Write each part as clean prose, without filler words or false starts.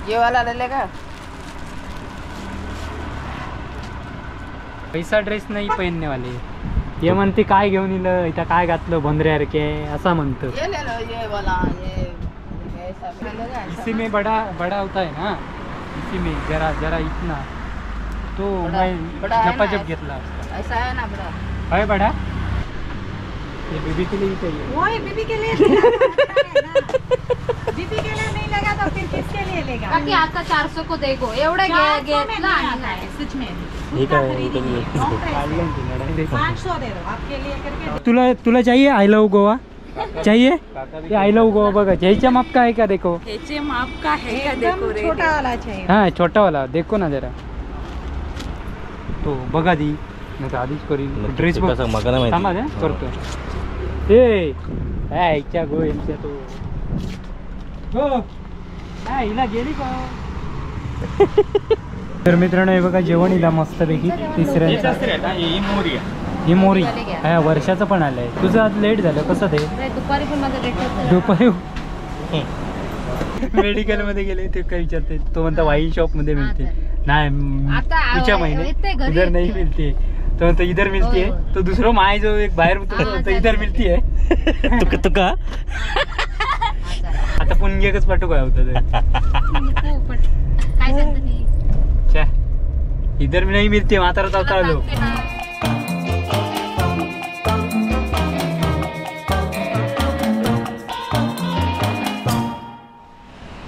ये वाला ले लेगा। पैसा ड्रेस नाही पहनने वाले ये म्हणते काय घेऊन इलं इथं काय घातलं बंदऱ्यासारखे असा म्हणतो। ये ले लो ये वाला ये सब ले लेगा। इसी में बड़ा होता है ना, इसी में जरा इतना तो मैं झपाझप घेतला उसका। ऐसा है ना बड़ा है बड़ा, ये बीबी के लिए ही चाहिए। वो ये बीबी के लिए बीबी के लिए नहीं लेगा तो फिर किसके लिए लेगा? बाकी आता 400 को देखो एवढे घेतला आणि नाही सच में ठीक है 500 दे दो आपके लिए करके। तुला चाहिए आई लव गोवा चाहिए? ये आई लव गोवा बघा ह्याच्या माप का आहे का देखो, ह्याचे माप का है का एकदम देखो रे। छोटा वाला चाहिए। हाँ छोटा वाला देखो ना जरा, तो बघा दी नाही तर आधीच करीन ड्रेस थांबा द्या करतो। ह्याच्या गो यांच्या तो हो हिला गेली का। तर मित्रांनो हे बघा जेवण हिला मस्तपैकी तिसऱ्या ही मोरी हा वर्षाचं पण आलंय। तुझं आज लेट झालं कसं ते? दुपारी पण माझं लेट होतं। दुपारी मेडिकल मध्ये गेले ते काय विचारते, तो म्हणता वाईन शॉप मध्ये मिळते नाही पुढच्या महिने इधर नाही मिळते, तो म्हणतो इधर मिळते। तो दुसरं माय जो एक बाहेर तो इधर मिळते तुका आता पुणगेकच पाठवू काय होतं काय सांगते ती इधर मी नाही मिळते म्हातारा चावता आलो।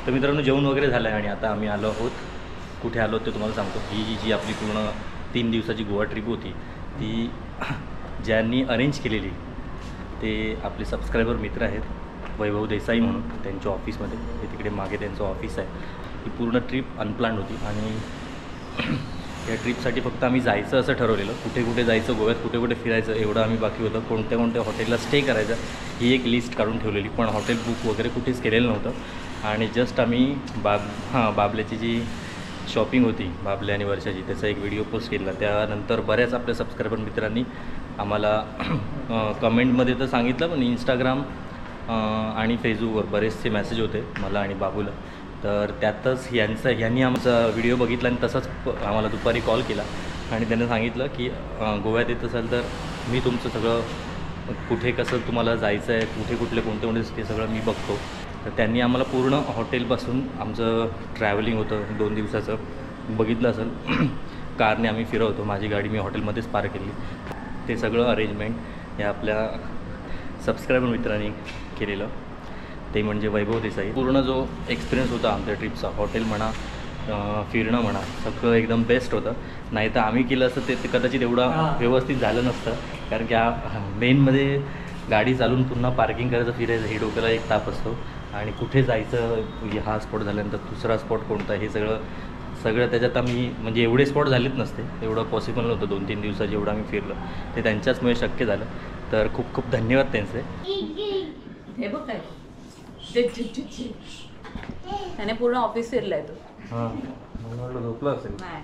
तर मित्रांनो जेवण वगैरे झालं आहे आणि आता आम्ही आलो आहोत, कुठे आलो ते तुम्हाला सांगतो। ही जी आपली पूर्ण 3 दिवसाची गोवा ट्रिप होती ती ज्यांनी अरेंज केलेली ते आपले सबस्क्रायबर मित्र आहेत वैभव देसाई म्हणून, त्यांच्या ऑफिसमध्ये ते तिकडे मागे त्यांचं ऑफिस आहे। ही पूर्ण ट्रिप अनप्लॅन्ड होती आणि या ट्रिपसाठी फक्त आम्ही जायचं असं ठरवलेलं, कुठे कुठे जायचं गोव्यात कुठे कुठे फिरायचं एवढं आम्ही बाकी होतं। कोणत्या कोणत्या हॉटेलला स्टे करायचं ही एक लिस्ट काढून ठेवलेली, पण हॉटेल बुक वगैरे कुठेच केलेलं नव्हतं। आणि जस्ट आम्ही बाबल्याची जी शॉपिंग होती बाबले आणि वर्षाची त्याचा एक व्हिडिओ पोस्ट केला। त्यानंतर बऱ्याच आपल्या सबस्क्रायबर मित्रांनी आम्हाला कमेंटमध्ये तर सांगितलं, पण इंस्टाग्राम आणि फेसबुकवर बरेचसे मेसेज होते मला आणि बाबूला। तर त्यातच यांनी आमचा व्हिडिओ बघितला आणि तसंच आम्हाला दुपारी कॉल केला आणि त्यांनी सांगितलं की गोव्यात येत असाल तर मी तुमचं सगळं कुठे कसं तुम्हाला जायचं आहे, कुठे कुठले कोणते ते सगळं मी बघतो। तर त्यांनी आम्हाला पूर्ण हॉटेलपासून आमचं ट्रॅव्हलिंग होतं 2 दिवसाचं बघितलं असेल। कारने आम्ही फिरवतो, माझी गाडी मी हॉटेलमध्येच पार्क केली। ते सगळं अरेंजमेंट हे आपल्या सबस्क्रायबर मित्रांनी केलेलं, ते म्हणजे वैभव देसाई। पूर्ण जो एक्सपिरियन्स होता आमच्या ट्रिपचा, हॉटेल म्हणा फिरणं म्हणा सगळं एकदम बेस्ट होतं। नाही तर आम्ही केलं असतं ते कदाचित एवढं व्यवस्थित झालं नसतं, कारण की मेनमध्ये गाडी चालून पुन्हा पार्किंग करायचं फिरायचं हे डोक्याला एक ताप असतो आणि कुठे जायचं हा स्पॉट झाल्यानंतर दुसरा स्पॉट कोणता हे सगळं त्याच्यात आम्ही म्हणजे एवढे स्पॉट झालेच नसते, एवढं पॉसिबल नव्हतं 2-3 दिवसात एवढं आम्ही फिरलो, ते त्यांच्याचमुळे शक्य झालं। तर खूप खूप धन्यवाद त्यांचे। हे बघ काय त्याने पूर्ण ऑफिस फिरलाय तो। हां मला झोपलं असेल, नाही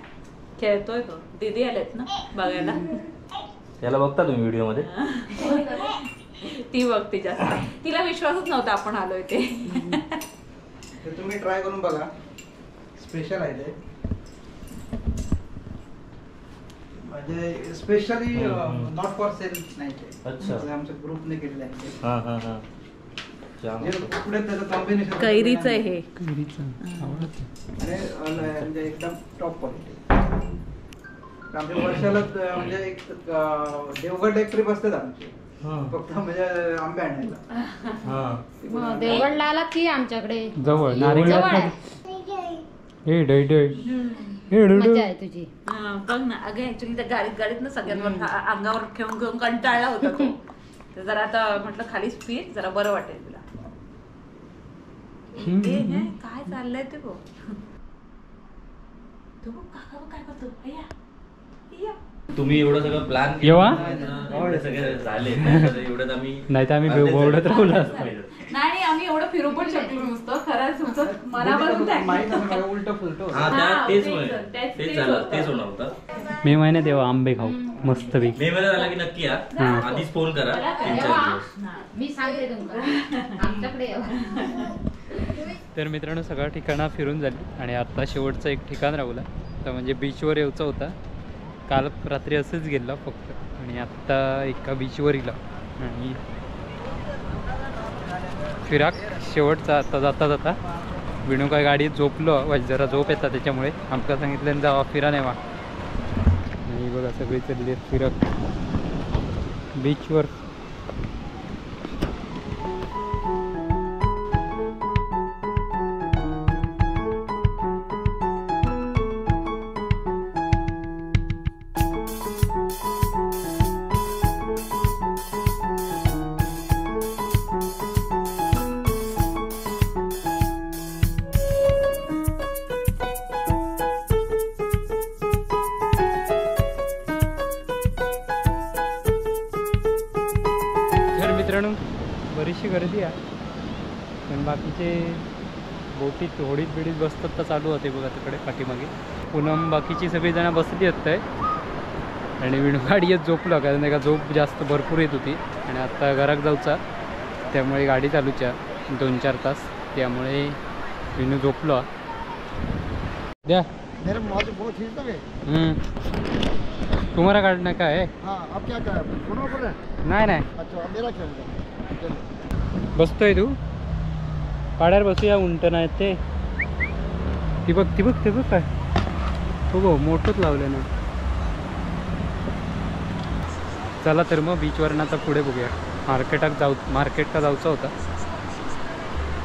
खेळतोय तो। दीदी आलेत ना बघायला, त्याला बघता तुम्ही व्हिडिओमध्ये? ती बघते जास्त, तिला विश्वासच नव्हता आपण आलोय ते। तुम्ही ट्राय करून बघा, स्पेशल आहे ते म्हणजे स्पेशली नॉट फॉर सेल नाही ते। अच्छा आमच्या ग्रुपने केलेलं आहे ते। हां हां हां पुढे त्याचं कॉम्बिनेशन कैरीचं आहे हे, म्हणजे एकदम टॉप क्वालिटी। आमच्या वर्षाला म्हणजे एक देवगड एक ट्रिप असते आमची, फक्त म्हणजे आंबे आणायला। देवगडला आला की आमच्याकडे जवळ नारिंगात हे डै मजा आहे तुझी। बघ ना अगं ऍक्च्युली त्या गाडीत ना सगळ्यांवर अंगावर घेऊन कंटाळला होता तो, तर जरा आता म्हटलं खालीच फिर जरा बरं वाटेल तुला। काय चाललंय ते बघ, तो बघ काका काय करतो अय्या अय्या। तुम्ही एवढं सगळं प्लॅन येवा एवढे सगळे झाले एवढ्यात आम्ही नाही तर आम्ही बोर्डात राहू असतो। नाही आम्ही एवढं फिरू पण शकलो नुसतं खरंच तुमचं मनापासून उलट फुलटो। तेच होणार होतं। मे महिन्यात येवा आंबे खाऊ मस्त पैकी। मे महिन्यात आला की नक्की या, आधीच फोन करा 3-4 दिवस। मी सांगते तुमचं आमच्याकडे तर मित्रांनो सगळ्या ठिकाणं फिरून झाली आणि आत्ता शेवटचं एक ठिकाण राहुला तर म्हणजे बीचवर यायचं होता. काल रात्री असंच गेला फक्त आणि आत्ता एका बीचवर गेला आणि फिराक शेवटचा आता जाता जाता विणू काय गाडीत झोपलो जरा झोप येतात त्याच्यामुळे आमका सांगितलं जावा फिरा नाही वा आणि बघा सगळी चालली फिरक बीचवर. मित्रांनो बरीचशी गर्दी आहे पण बाकीचे बोटीत होडीत बिडीत बसतात तर चालू होते बघा तिकडे पाठीमागे. पूनम बाकीची सगळीजणं बसली आहेत आणि विणू गाडी येत झोपलं कारण नाही का झोप जास्त भरपूर येत होती आणि आत्ता घरात जाऊचा त्यामुळे गाडी चालूच्या 2-4 तास त्यामुळे विणू झोपलो. द्या तुम्हाला काढणं काय नाही नाही बसतोय तू पाड्यावर बसूया उंट नाही ते ती बघ काय हो मोठंच लावलं ना. चला तर मग बीचवर आता पुढे बघूया मार्केट का जाऊचा होता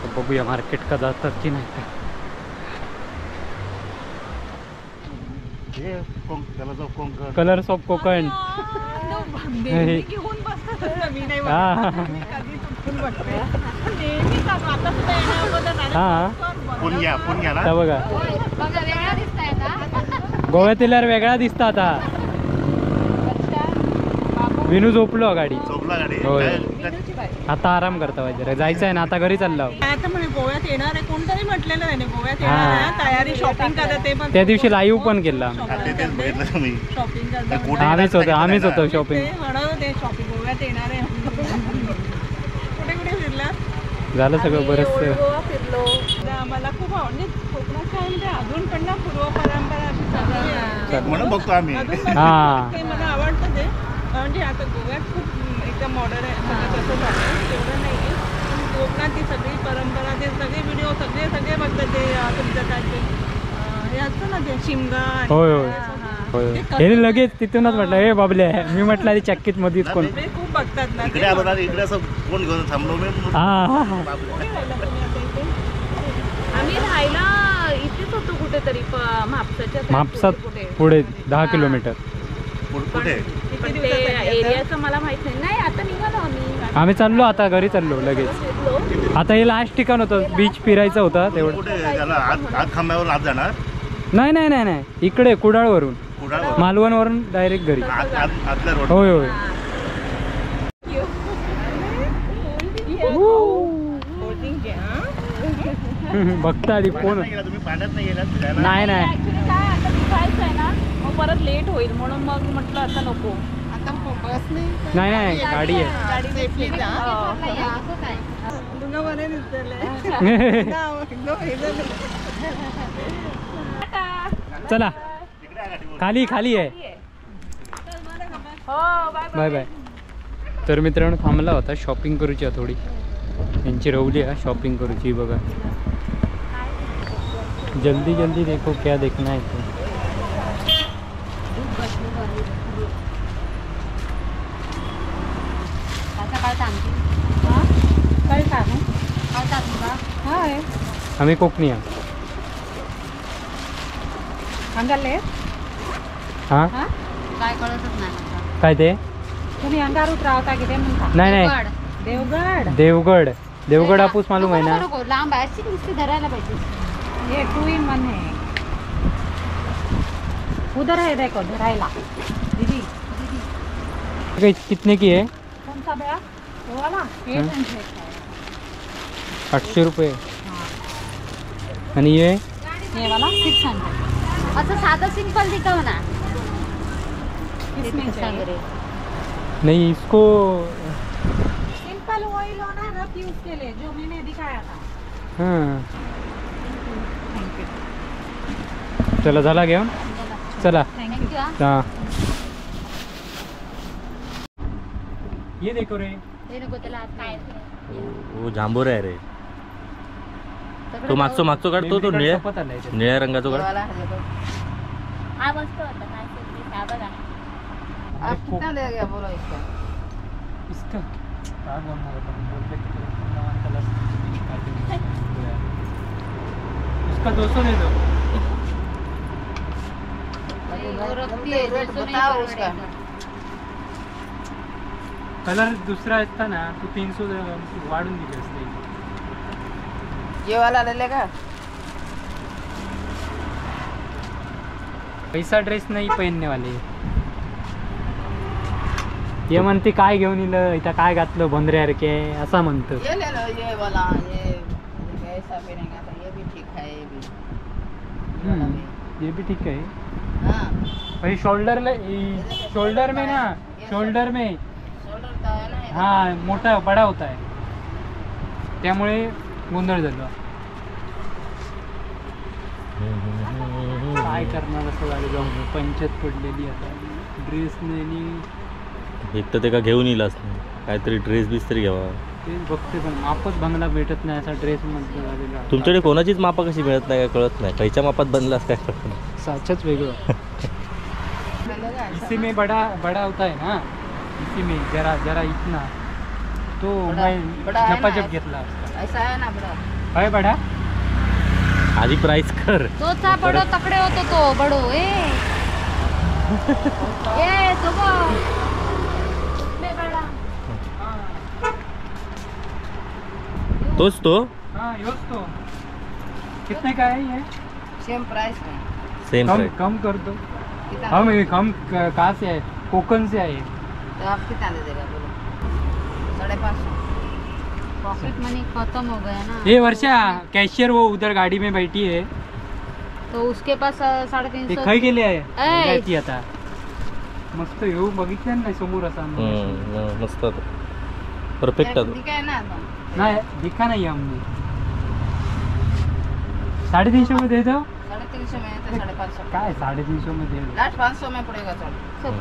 तर बघूया मार्केट का जातात की नाही. कलर्स ऑफ कोकण हा बघा गोव्यात येल्यावर वेगळा दिसता. आता विनू झोपलो गाडी होय आता आराम करता पाहिजे जायचं आहे ना आता घरी चाललो. आता म्हणे गोव्यात येणार आहे कोणतरी म्हटलेलं त्याने गोव्यात येणार आहे तयारी शॉपिंग करत ते पण त्या दिवशी लाईव्ह पण केला शॉपिंग करत आम्हीच होतो शॉपिंग म्हणत होते शॉपिंग गोव्यात येणार आहे. कुठे कुठे फिरला झालं सगळं बरंच फिरलो. मला खूप आवडली कोकणात काय म्हणजे अजून पण ना पूर्व परंपरा अशी म्हणून बघतो आम्ही ते मला आवडतं ते म्हणजे आता गोव्यात खूप एकदम मॉडर्न आहे म्हणजे कसं झालं तेवढं नाही आहे पण कोकणात ती सगळी परंपरा ते सगळे व्हिडिओ सगळे बघतात ते तुमचं काय ते हे असतं ना ते शिमगा. होय हे लगेच तिथूनच म्हटलं हे बाबले मी म्हटलं आधी चक्कीत मध्येच कोण खूप बघतात ना इकडे असं कोण घेऊन थांबलो मी आम्ही राहायला इथेच होतो कुठेतरी म्हापसात पुढे 10 किलोमीटर. कुठे एरियाचं मला माहित नाही. आता निघालो आम्ही चाललो आता घरी चाललो लगेच. आता हे लास्ट ठिकाण होतं बीच फिरायचं होतं तेवढं. आत खांब्यावर आत जाणार नाही इकडे कुडाळवरून मालवणवरून डायरेक्ट घरी. होय बघता आधी कोण तुम्ही पाण्यात नाही गेलात नाही आहे ना मग परत लेट होईल म्हणून मग म्हटलं आता नको. आता बस नाही गाडी आहे. चला खाली आहे. Bye bye. तर मित्रांनो थांबला होता शॉपिंग करूची थोडी यांची रवली आहे शॉपिंग करूची बघा. जल्दी देखो क्या देखना है तो आम्ही कोकणी आहे. हा काय कळतच नाही काय ते तुम्ही अंगार उतरावता की ते म्हणता नाही देवगड हापूस मालूम आहे ना. लांब आहे अशी नुसती धरायला पाहिजे. ये 2 in 1 है. उधर है देखो धराइला दीदी. कितने की है? कौन सा भैया वो वाला 800 800 रुपये. आणि ये वाला 600. असं साधं सिंपल दिखाओ ना. इसमें चाहिए नहीं इसको सिंपल ऑयल होना रफ यूज के लिए जो मैंने दिखाया था हां चला झाला घेऊन चला थँक्यू हां ये देखो रे हे नको त्याला आज काय हो जांभोर आहे रे तो मागचो काढतो तो निळ्या सपत आलाय ते. निळ्या रंगाचा काढ देवाला हजर हा मस्त होता काय हा बघा आप कितना देगा बोलो इसका इसका काय बोलणार आपण बोलले की त्याला उसका 200 दे दो वो रखती है रेट बताओ उसका कलर दुसरा असता ना तू 300 वाढून दिले असते ये वाला ले लेगा पैसा ड्रेस नाही पहनने वाले ये म्हणते काय घेऊन इलं इथं काय घातलं बंदऱ्यासारखे असा म्हणतो ये ले लो ये वाला ये ऐसा पहनेगा तो ये भी ठीक है ये भी ये वाला भी। ये भी ठीक है हाँ भाई शोल्डर में ना शोल्डर में शोल्डर का है ना ये हाँ मोठा बडा होता है त्यामुळे गोंधळ झाला काय करणार असं झालं जाऊन पंचायत पडलेली आता ड्रेस नाही एक तर ते का घेऊन येईल नाही काहीतरी ड्रेस बीस तरी घ्यावा तेच बघते पण मापच बंगला भेटत नाही असा ड्रेस मध्ये झालेला तुमच्याकडे कोणाचीच मापा कशी मिळत नाही काय कळत नाही खयच्या मापात बनलास काय कळत नाही साचच वेगळं ले लेगा इसी में बड़ा होता है ना इसी में जरा इतना तो बड़ा मैं है ना, झपाझप घेतला असता ऐसा है ना बड़ा है बडा आधी प्राईस कर तोचा बडो तकडे होतो तो बडो ए तो तोच तो हाँ योच तो कितने का है ये सेम प्राइस में सेम कम प्राईस कम कर दो कितना हम कहाँ से आए कोकण से आए तो आप कितना दे देगा बोलो 550 पॉकेट मनी खत्म हो गया ना ये वर्षा कैशियर वो उधर गाड़ी में बैठी है तो उसके पास ते 350 खय गेले आहे ऐ. जायची आता मस्त येऊ बघितलं नाही समोर असा मस्त परफेक्ट दिखाए ना तो नाही दिखा नाही हमने 350 में दे दो 350 में तो 550 काय 350 में दे दो लास्ट 500 में पड़ेगा चल सब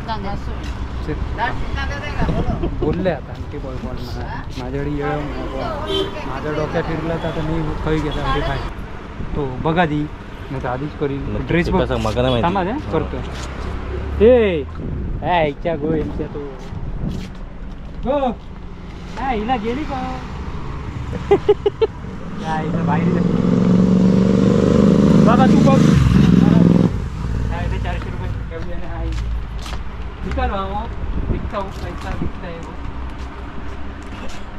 500 में चल. लास्ट कितना दे देगा बोलो बोलले आता आणखी बॉल बॉल माझ्याकडे येळ माझ्या डोक्यात फिरलं तर आता मी खय घेतो आणखी काय तो बघा दी नाही तर आधीच करील ड्रेस बघ मका नाही थांबा माहिती दे करतो ए ऐच्या गो यांच्या तो गो हिला गेली का इथं बाहेर जा. बाबा तू बघ इथे 400 रुपये घेऊया ना हाय निकाल भावा दिखता हूँ पैसा दिखता है वो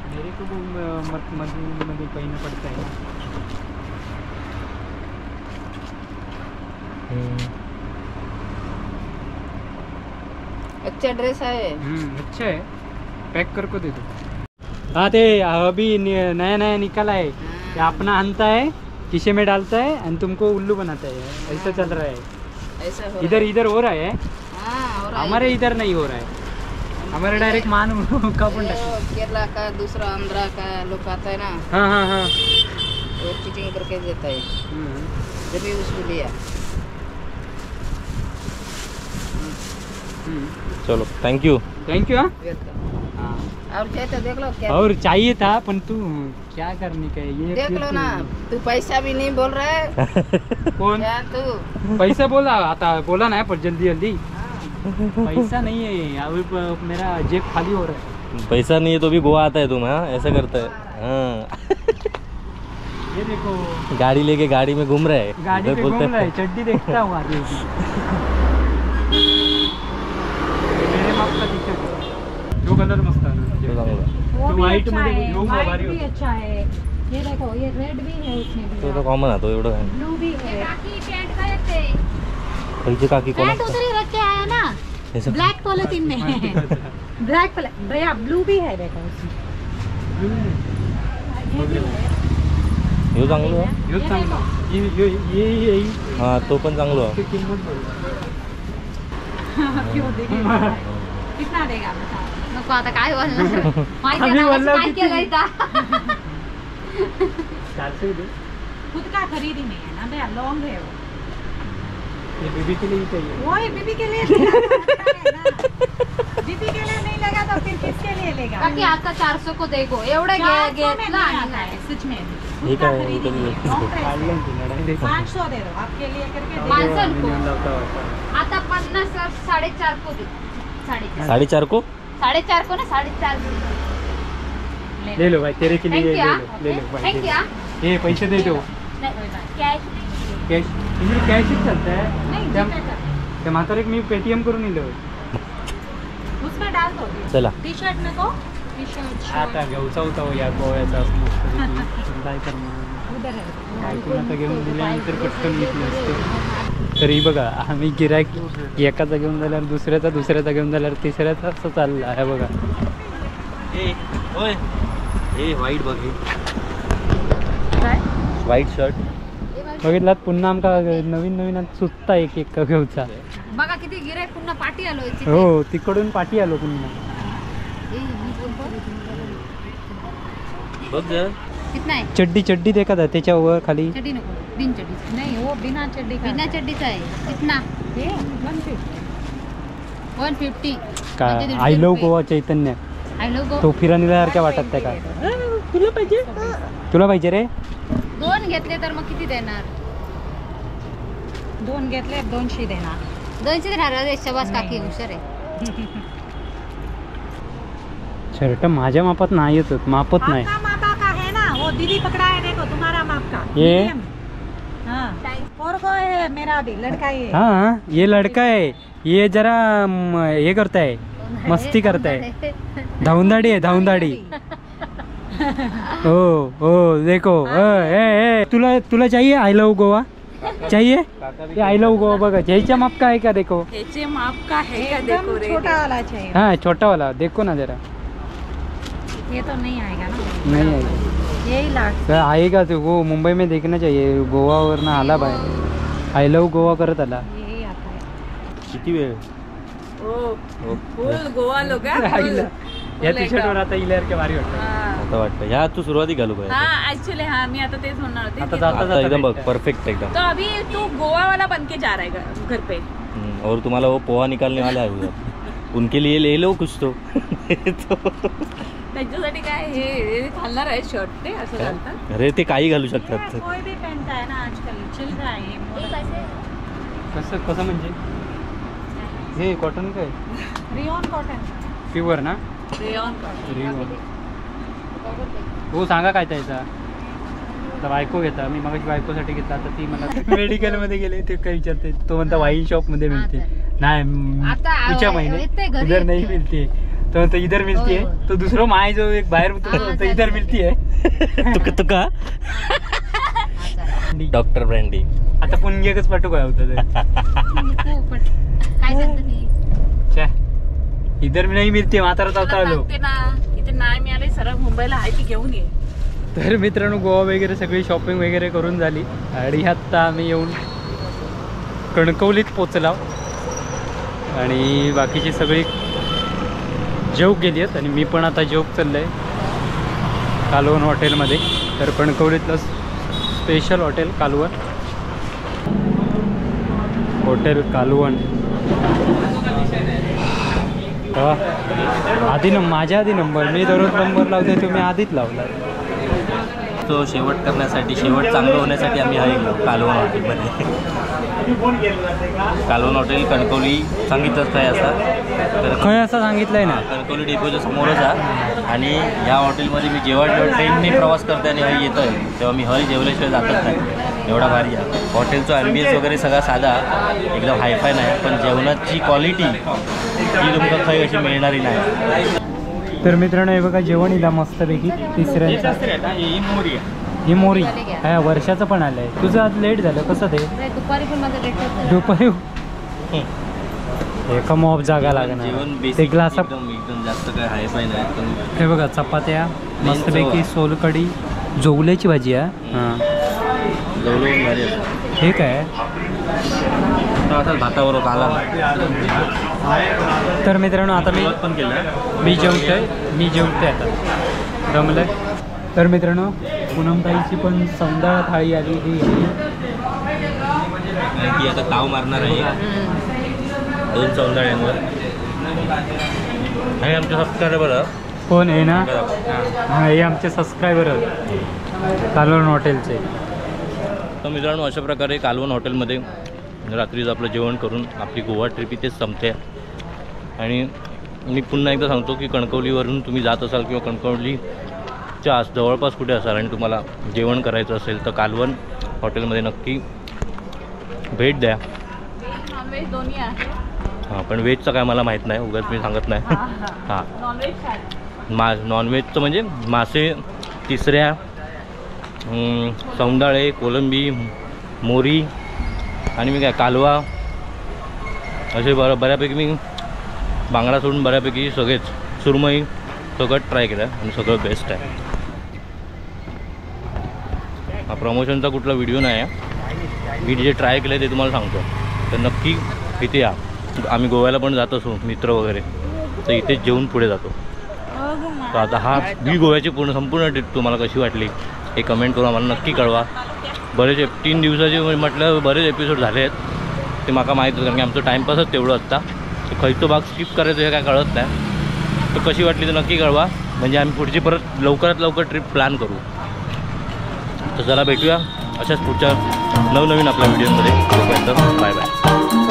मेरे को मध्ये पहिना पडता है अच्छा ड्रेस है अच्छा है पैक करके दे दो हाँ ते अभी नया नया निकला है ये अपना आनता है शीशे में डालता है और तुमको उल्लू बनाता है ऐसा चल रहा है ऐसा हो इधर इधर हो रहा है हाँ और हमारे इधर नहीं हो रहा है हमारे डायरेक्ट मान का पण केरला का दूसरा आंध्रा का लोग आता है ना हाँ हाँ हाँ वो चीटिंग करके देता है जब भी उसको लिया चलो थँक्यू थैंक यू हाँ और चाहिए तो देख लो क्या और चाहिए था पण तू क्या करने का है ये देख लो ना तू पैसा भी नहीं बोल रहा है कौन क्या तू पैसा बोला आता बोला ना पर जल्दी जल्दी पैसा नहीं है अभी मेरा जेब खाली हो रहा है पैसा नहीं है तो भी गोवा आता है तुम हाँ ऐसा करता है हाँ ये देखो गाड़ी लेके गाड़ी में घूम रहा है गाड़ी इधर पे बोलते घूम रहा है हैं चड्डी देखता हूँ आगे मेरे माप का टी शर्ट जो कलर मस्त आहे तो चांगला तो व्हाईट मध्ये यो भारी होता अच्छा है ये देखो ये रेड भी है उसमें भी तो तो कॉमन आहे तो एवढं काय ब्लू भी है पैंट का रखते पैसे काकी कोण पैंट उधर ही रख के आया ना ऐसा ब्लैक पॉलिथीन में है ब्लैक भैया ब्लू भी है देखो उसमें ह्यो चांगलो आहे यो चांगला ये हा तो पण चांगलो आहे किंमत बोल क्यों देगी कितना देगा बताओ नको आता काय बोलणार आम्ही बोललो काय किती? केलं इथं 400 दे। खुद का खरीदी नहीं है ना भैया, लॉन्ग है वो। ये बीबी के लिए ही चाहिए। वो ही बीबी के लिए लेगा, बीबी के लिए नहीं लेगा तो फिर किसके लिए लेगा? बाकी आता 400 को देखो एवढं घेतलं आणि है सच में। हे काय हे कधी 500 दे दो आपके लिए करके दे दो। माणसं को आता 50 4.5 को दे। 4.5 को 4.5 को ना 4.5 ले लो भाई, तेरे के लिए ले लो भाई। Thank you. ये पैसे दे दो कैश कैश, इकडे कॅश चालतं आहे। नहीं जीपे कर। त्या म्हातारे मी पेटीएम करून दिलं उसमें डाल दो। चला टी शर्ट में को टी शर्ट आता घेऊचा होता हो या गोव्याचा काय करणार, उधर है। ऐकून आता घेऊन दिल्यानंतर पटकन घेतलं असतं। तरी बघा आम्ही गिरायक एकाचा घेऊन झाल्यावर दुसऱ्याचा घेऊन झाल्यावर तिसऱ्याचा असं चाललं आहे बघा। होय हे व्हाईट बघ, काय? व्हाईट शर्ट बघितलात पुन्हा आमका नवीन सुचता एक का घेऊचा। बघा किती गिराईक पुन्हा पाठी आलो हो तिकडून पाठी आलो पुन्हा। बघ जरा कितना है? चड्डी देखा था त्याच्यावर खाली चड्डी नको, बिन चड्डी। नहीं वो बिना चड्डी का। बिना चड्डीचा आहे। कितना? ये 150। 150 का I love Goa Chaitanya I love Goa. तो फिरायला वाटत त्या का तुला पाहिजे रे? 2 घेतले तर मग किती देणार? 2 घेतले 200 देणार। 200 देणार? अरे शबास काकी हुशार आहे। शर्ट माझ्या मापात नाही येत, मापत नाही। आपका मापा का है ना, वो दीदी पकड़ा है देखो तुम्हारा माप का। ये हाँ और को है मेरा भी लड़का ये। हाँ ये लड़का है, ये जरा ये करता है, मस्ती करता है, धाउंदाड़ी है धाउंदाड़ी। ओ देखो तुला चाहिए आई लव गोवा चाहिए? ये आई लव गोवा बघा ह्याच्या माप का है का देखो, ह्याचे माप का है का एकदम देखो रे। छोटा वाला चाहिए। हाँ छोटा वाला देखो ना जरा। ये तो नहीं आएगा ना। नहीं आएगा, यही लास्ट। तर आएगा तो वो मुंबई में देखना चाहिए। गोवावरनं आला बाहेर, आई लव गोवा करत आला। यही आता है। किती वेळ फुल गोवा लोक या टी शर्ट वर आता इल्यासारखे भारी वाटतं। आता वाटतं ह्या तू सुरुवाती घालू पाहिजे हाँ एक्चुअली हाँ मैं आता तेज म्हणणार होते आता की- जाता आता एकदम बघ परफेक्ट एकदम। तो अभी तू गोवा वाला बन के जा रहा है घर पे। और तुम्हाला वो पोहा निकालने वाले आहे उधर, उनके लिए ले लो कुछ तो। त्यांच्यासाठी काय हे घालणार आहे शर्ट ते असं घालतात। अरे ते काही घालू शकतात। कोई भी पहनता है ना आजकल, चल रहा है ये। कसं म्हणजे हे कॉटन काय रियोन कॉटन। प्युअर ना? रेयॉन रिओन हो सांगा काय त्याचा। आता बायको घेता, मी मगाशी बायकोसाठी घेतला, आता ती मला मेडिकल मध्ये गेले ते काय विचारते, तो म्हणता वाईन शॉप मध्ये मिळते। नाही पुढच्या महिने उधर नाही मिळते, तो म्हणतो इधर मिळते। तो दुसरं माय जो एक बाहेर तो इधर मिळते तुका डॉक्टर ब्रँडी आता पुणगेकच पाठवू काय होतं काय सांगते ती? इधर मी नाही मिळते म्हातारा चावता आलो सांगते ना इथे नाही मिळाले सरळ मुंबईला आहे ती घेऊन ये। तर मित्रांनो गोवा वगैरे सगळी शॉपिंग वगैरे करून झाली आणि आता आम्ही येऊन कणकवलीत पोचला आणि बाकीची सगळी जेवक गेली आहेत आणि मी पण आता जेवक चाललंय कालवण हॉटेलमध्ये। तर कणकवलीतलं स्पेशल हॉटेल कालवण, हॉटेल कालवण। आधी माझ्या आधी नंबर, मी दररोज नंबर लावते, तुम्ही आधीच लावला। तो शेवट करण्यासाठी, शेवट चांगलं होण्यासाठी आम्ही आहे कालवण हॉटेलमध्ये। कालवण हॉटेल कणकवली सांगितलंच काय असं तर खय असं सांगितलंय ना, कणकवली डेपोच्या समोरच आहे। आणि या हॉटेलमध्ये मी जेव्हा ट्रेनने प्रवास करते आणि हय येतोय तेव्हा मी हय जेवल्याशिवाय जातच नाही, एवढा भारी आहे हॉटेलचा। ॲम्बियन्स वगैरे सगळा साधा, एकदम हायफाय नाही, पण जेवणाची क्वालिटी ही तुमका खय अशी मिळणारी नाही। तर मित्रांनो हे बघा जेवण इला मस्तपैकी तिसऱ्यांचा। ही मोरी हा वर्षाचं पण आलंय। तुझं आज लेट झालं कसं ते? दुपारी पण माझं लेट होतं। दुपारी एका मॉब जागा लागणार ते ग्लास। एकदम जास्त काय हायफाय नाही, पण हे बघा चपात्या मस्तपैकी, सोलकढी, जोगल्याची भाजी आहे। हां जवळून भारी असतं हे काय भाताबरोबर काला। तर मित्रांनो आता पण केलं मी जेवतोय आता दमलंय। तर मित्रांनो पूनमताईची पण सौंदर्य थाळी आलेली आहे. ती आता ताव मारणार आहे 2 सौंदर्यांवर. आणि आमचे सबस्क्रायबर कोण आहे ना, हे आमचे सबस्क्रायबर आहेत कालवण हॉटेलचे. तर मित्रांनो, अशा प्रकारे कालवण हॉटेलमध्ये रात्रीचं आपलं जेवण करून आपली गोवा ट्रिप इथेच संपते. आणि मी पुन्हा एकदा सांगतो की कणकवलीवरून तुम्ही जात असाल किंवा कणकवलीच्या जवळपास कुठे असाल आणि तुम्हाला जेवण करायचं असेल तर कालवण हॉटेलमध्ये नक्की भेट द्या. नॉनव्हेज दोन्ही आहे. हां, पण व्हेजचं काय मला माहीत नाही, उगाच मी सांगत नाही. हां, नॉनव्हेजचं म्हणजे मासे, तिसऱ्या, सौंदाळे, कोलंबी, मोरी आणि मी काय कालवा असे बऱ्यापैकी मी बांगडा सोडून बऱ्यापैकी सगळेच, सुरमई सगळं ट्राय केलं आणि सगळं बेस्ट आहे. हा प्रमोशनचा कुठला व्हिडिओ नाही आहे, मी जे ट्राय केलं ते तुम्हाला सांगतो. तर नक्की इथे या. आम्ही गोव्याला पण जात असू मित्र वगैरे, तर इथेच जेवून पुढे जातो. तर आता ही गोव्याची संपूर्ण ट्रिप तुम्हाला कशी वाटली हे कमेंट करून आम्हाला नक्की कळवा. बरेच 3 दिवसाचे म्हटलं बरेच एपिसोड झाले आहेत ते मला माहीत होतं, कारण की आमचं टाईमपासच तेवढं असता. तर खयचो भाग स्किप करायचं हे काय कळत नाही. तर कशी वाटली तर नक्की कळवा, म्हणजे आम्ही पुढची परत लवकरात लवकर ट्रिप प्लॅन करू. तर चला भेटूया अशाच पुढच्या नवनवीन आपल्या व्हिडिओमध्ये. तोपर्यंत बाय बाय.